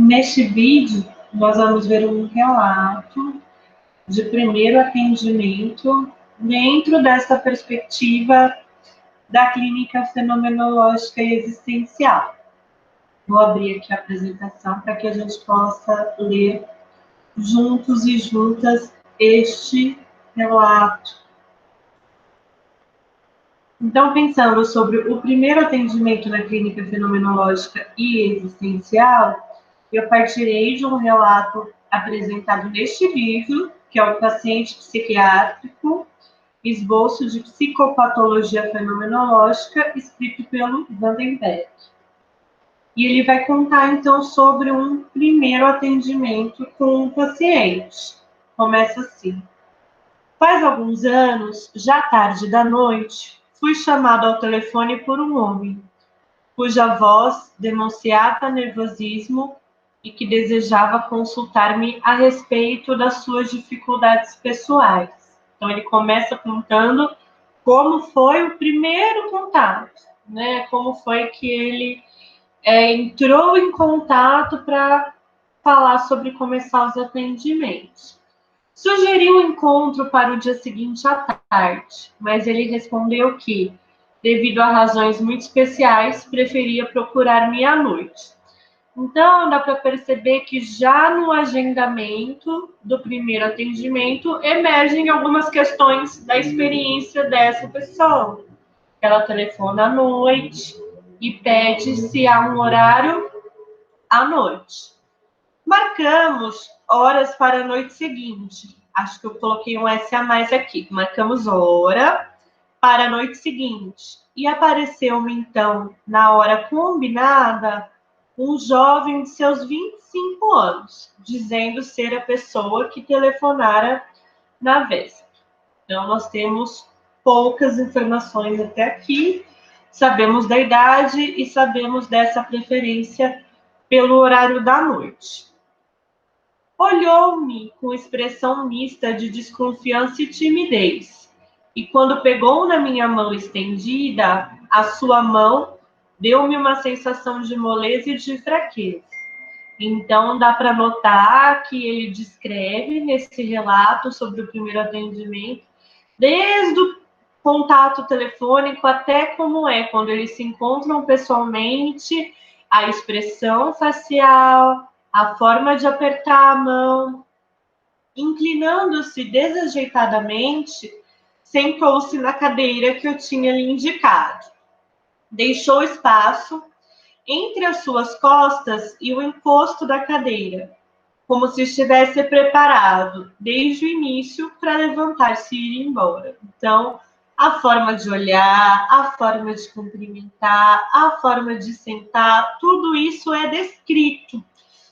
Neste vídeo, nós vamos ver um relato de primeiro atendimento dentro dessa perspectiva da clínica fenomenológica e existencial. Vou abrir aqui a apresentação para que a gente possa ler juntos e juntas este relato. Então, pensando sobre o primeiro atendimento na clínica fenomenológica e existencial, eu partirei de um relato apresentado neste livro, que é o Paciente Psiquiátrico, Esboço de Psicopatologia Fenomenológica, escrito pelo Vandenberg. E ele vai contar, então, sobre um primeiro atendimento com um paciente. Começa assim. Faz alguns anos, já tarde da noite, fui chamado ao telefone por um homem, cuja voz denunciava nervosismo e que desejava consultar-me a respeito das suas dificuldades pessoais. Então, ele começa contando como foi o primeiro contato, né? Como foi que ele entrou em contato para falar sobre começar os atendimentos. Sugeriu um encontro para o dia seguinte à tarde, mas ele respondeu que, devido a razões muito especiais, preferia procurar-me à noite. Então, dá para perceber que já no agendamento do primeiro atendimento emergem algumas questões da experiência dessa pessoa. Ela telefona à noite e pede se há um horário à noite. Marcamos horas para a noite seguinte. Acho que eu coloquei um S a mais aqui. Marcamos hora para a noite seguinte. E apareceu-me, então, na hora combinada, um jovem de seus 25 anos, dizendo ser a pessoa que telefonara na véspera. Então, nós temos poucas informações até aqui. Sabemos da idade e sabemos dessa preferência pelo horário da noite. Olhou-me com expressão mista de desconfiança e timidez, e quando pegou na minha mão estendida, a sua mão deu-me uma sensação de moleza e de fraqueza. Então, dá para notar que ele descreve nesse relato sobre o primeiro atendimento, desde o contato telefônico até como é quando eles se encontram pessoalmente, a expressão facial, a forma de apertar a mão. Inclinando-se desajeitadamente, sentou-se na cadeira que eu tinha lhe indicado. Deixou espaço entre as suas costas e o encosto da cadeira, como se estivesse preparado desde o início para levantar-se e ir embora. Então, a forma de olhar, a forma de cumprimentar, a forma de sentar, tudo isso é descrito.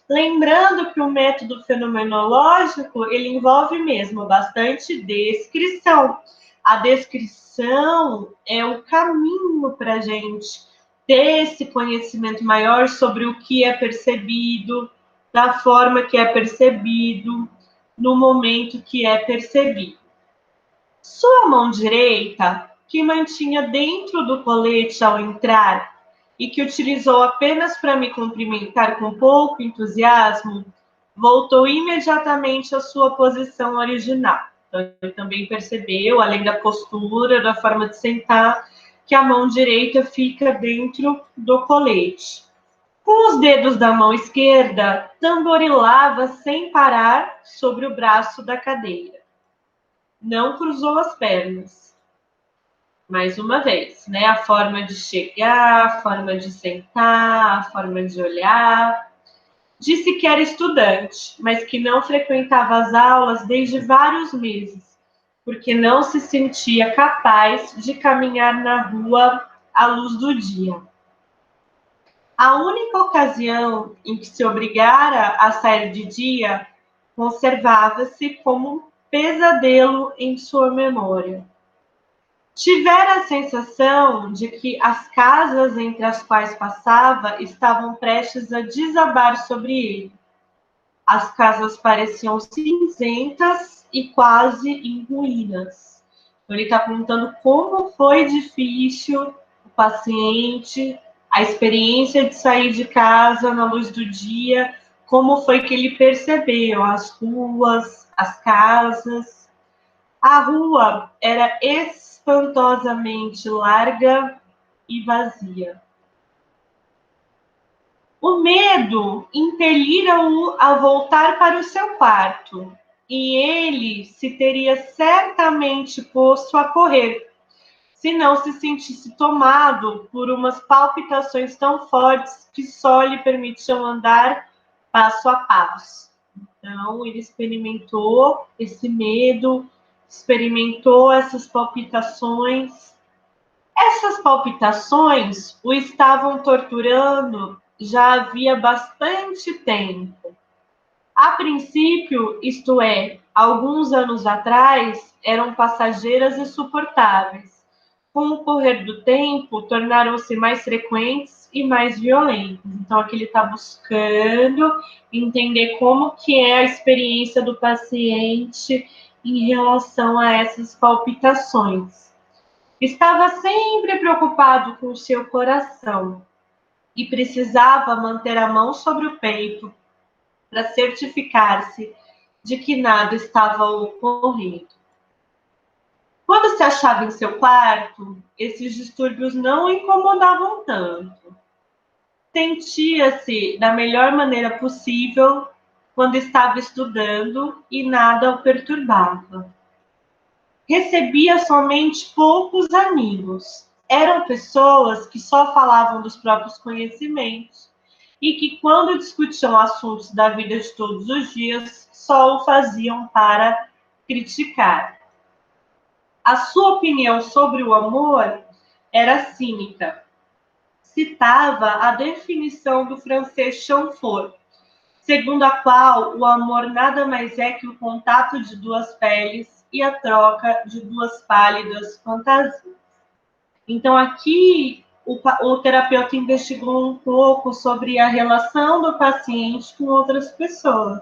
Lembrando que o método fenomenológico, ele envolve mesmo bastante descrição. A descrição é o caminho para a gente ter esse conhecimento maior sobre o que é percebido, da forma que é percebido, no momento que é percebido. Sua mão direita, que mantinha dentro do colete ao entrar e que utilizou apenas para me cumprimentar com pouco entusiasmo, voltou imediatamente à sua posição original. Então, ele também percebeu, além da postura, da forma de sentar, que a mão direita fica dentro do colete. Com os dedos da mão esquerda, tamborilava sem parar sobre o braço da cadeira. Não cruzou as pernas. Mais uma vez, né? A forma de chegar, a forma de sentar, a forma de olhar. Disse que era estudante, mas que não frequentava as aulas desde vários meses, porque não se sentia capaz de caminhar na rua à luz do dia. A única ocasião em que se obrigara a sair de dia conservava-se como um pesadelo em sua memória. Tivera a sensação de que as casas entre as quais passava estavam prestes a desabar sobre ele. As casas pareciam cinzentas e quase em ruínas. Então, ele está contando como foi difícil o paciente, a experiência de sair de casa na luz do dia, como foi que ele percebeu as ruas, as casas. A rua era espantosamente larga e vazia. O medo impelira-o a voltar para o seu quarto, e ele se teria certamente posto a correr, se não se sentisse tomado por umas palpitações tão fortes que só lhe permitiam andar passo a passo. Então, ele experimentou esse medo, experimentou essas palpitações. Essas palpitações o estavam torturando já havia bastante tempo. A princípio, isto é, alguns anos atrás, eram passageiras e suportáveis. Com o correr do tempo, tornaram-se mais frequentes e mais violentas. Então, aqui ele está buscando entender como que é a experiência do paciente em relação a essas palpitações. Estava sempre preocupado com o seu coração e precisava manter a mão sobre o peito para certificar-se de que nada estava ocorrendo. Quando se achava em seu quarto, esses distúrbios não o incomodavam tanto. Sentia-se da melhor maneira possível quando estava estudando e nada o perturbava. Recebia somente poucos amigos. Eram pessoas que só falavam dos próprios conhecimentos e que, quando discutiam assuntos da vida de todos os dias, só o faziam para criticar. A sua opinião sobre o amor era cínica. Citava a definição do francês Chamfort, segundo a qual o amor nada mais é que o contato de duas peles e a troca de duas pálidas fantasias. Então, aqui, o terapeuta investigou um pouco sobre a relação do paciente com outras pessoas.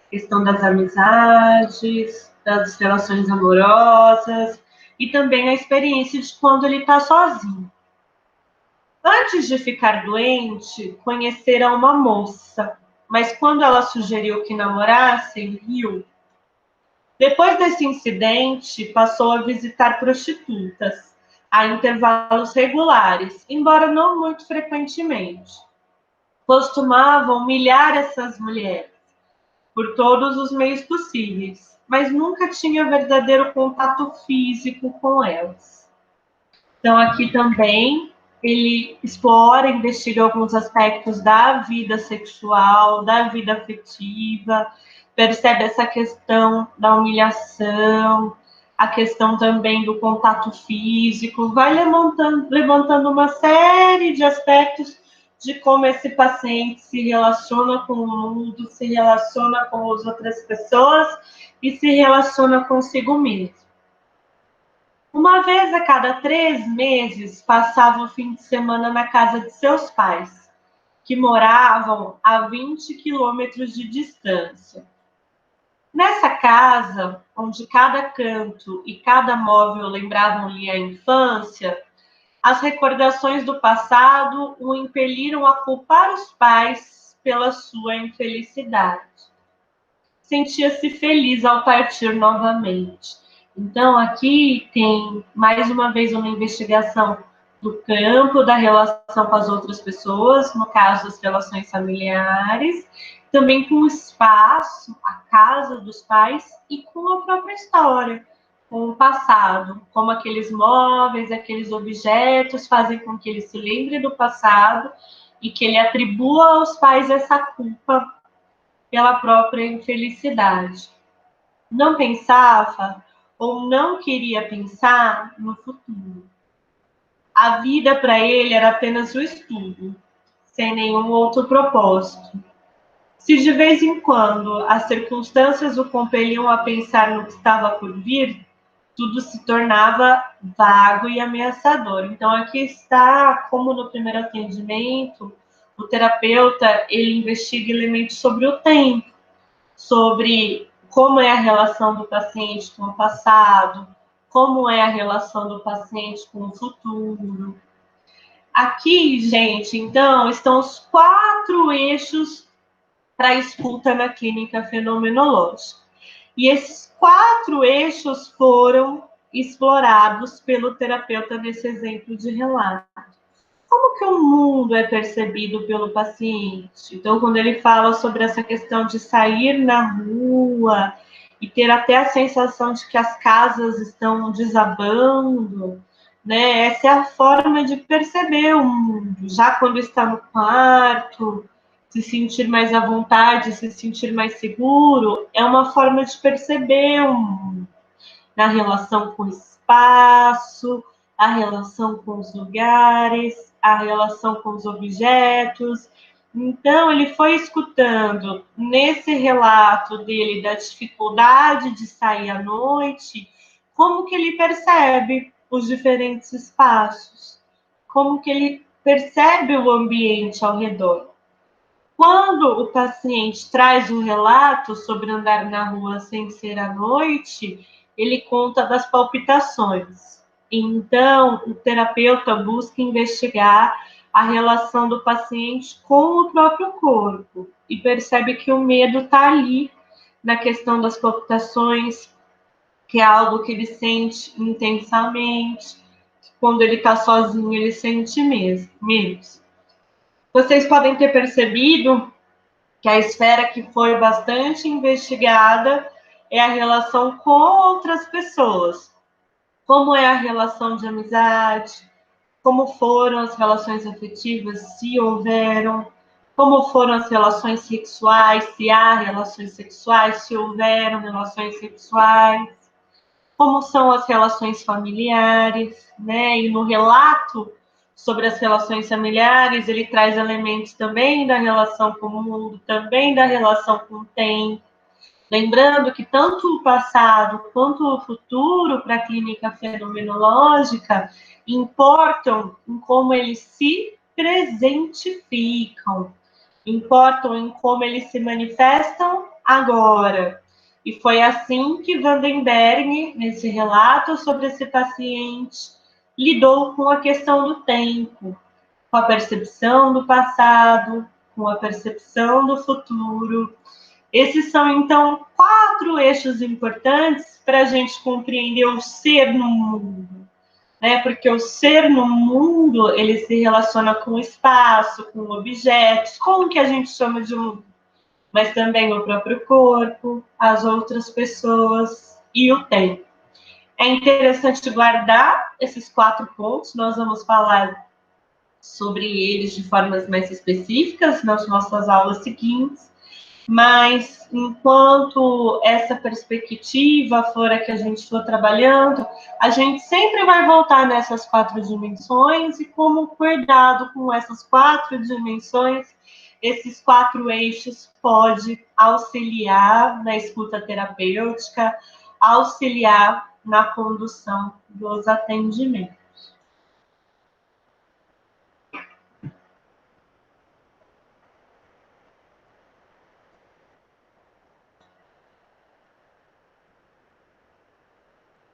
Questão das amizades, das relações amorosas e também a experiência de quando ele está sozinho. Antes de ficar doente, conhecera uma moça, mas quando ela sugeriu que namorassem, riu. Depois desse incidente, passou a visitar prostitutas, a intervalos regulares, embora não muito frequentemente. Costumava humilhar essas mulheres por todos os meios possíveis, mas nunca tinha verdadeiro contato físico com elas. Então, aqui também ele explora, investiga alguns aspectos da vida sexual, da vida afetiva, percebe essa questão da humilhação, a questão também do contato físico, vai levantando uma série de aspectos de como esse paciente se relaciona com o mundo, se relaciona com as outras pessoas e se relaciona consigo mesmo. Uma vez a cada 3 meses, passava o fim de semana na casa de seus pais, que moravam a 20 quilômetros de distância. Nessa casa, onde cada canto e cada móvel lembravam-lhe a infância, as recordações do passado o impeliram a culpar os pais pela sua infelicidade. Sentia-se feliz ao partir novamente. Então, aqui tem, mais uma vez, uma investigação do campo da relação com as outras pessoas, no caso, das relações familiares, também com o espaço, a casa dos pais e com a própria história, com o passado, como aqueles móveis, aqueles objetos fazem com que ele se lembre do passado e que ele atribua aos pais essa culpa pela própria infelicidade. Não pensava ou não queria pensar no futuro. A vida para ele era apenas o estudo, sem nenhum outro propósito. Se de vez em quando as circunstâncias o compeliam a pensar no que estava por vir, tudo se tornava vago e ameaçador. Então, aqui está, como no primeiro atendimento, o terapeuta ele investiga elementos sobre o tempo, sobre como é a relação do paciente com o passado, como é a relação do paciente com o futuro. Aqui, gente, então, estão os 4 eixos para a escuta na clínica fenomenológica. E esses 4 eixos foram explorados pelo terapeuta nesse exemplo de relato. Como que o mundo é percebido pelo paciente? Então, quando ele fala sobre essa questão de sair na rua e ter até a sensação de que as casas estão desabando, né? Essa é a forma de perceber o mundo. Já quando está no quarto, se sentir mais à vontade, se sentir mais seguro, é uma forma de perceber o mundo. Na relação com o espaço, a relação com os lugares, a relação com os objetos. Então, ele foi escutando nesse relato dele da dificuldade de sair à noite, como que ele percebe os diferentes espaços, como que ele percebe o ambiente ao redor. Quando o paciente traz um relato sobre andar na rua sem ser à noite, ele conta das palpitações. Então, o terapeuta busca investigar a relação do paciente com o próprio corpo e percebe que o medo está ali, na questão das palpitações, que é algo que ele sente intensamente. Quando ele está sozinho, ele sente menos. Vocês podem ter percebido que a esfera que foi bastante investigada é a relação com outras pessoas. Como é a relação de amizade, como foram as relações afetivas, se houveram, como foram as relações sexuais, se há relações sexuais, se houveram relações sexuais, como são as relações familiares, né? E no relato sobre as relações familiares, ele traz elementos também da relação com o mundo, também da relação com o tempo. Lembrando que tanto o passado quanto o futuro para a clínica fenomenológica importam em como eles se presentificam, importam em como eles se manifestam agora. E foi assim que Vandenberg, nesse relato sobre esse paciente, lidou com a questão do tempo, com a percepção do passado, com a percepção do futuro. Esses são, então, 4 eixos importantes para a gente compreender o ser no mundo, né? Porque o ser no mundo, ele se relaciona com o espaço, com objetos, com o que a gente chama de mundo, mas também o próprio corpo, as outras pessoas e o tempo. É interessante guardar esses 4 pontos, nós vamos falar sobre eles de formas mais específicas nas nossas aulas seguintes, mas enquanto essa perspectiva for a que a gente for trabalhando, a gente sempre vai voltar nessas 4 dimensões e como cuidado com essas 4 dimensões, esses 4 eixos pode auxiliar na escuta terapêutica, auxiliar na condução dos atendimentos.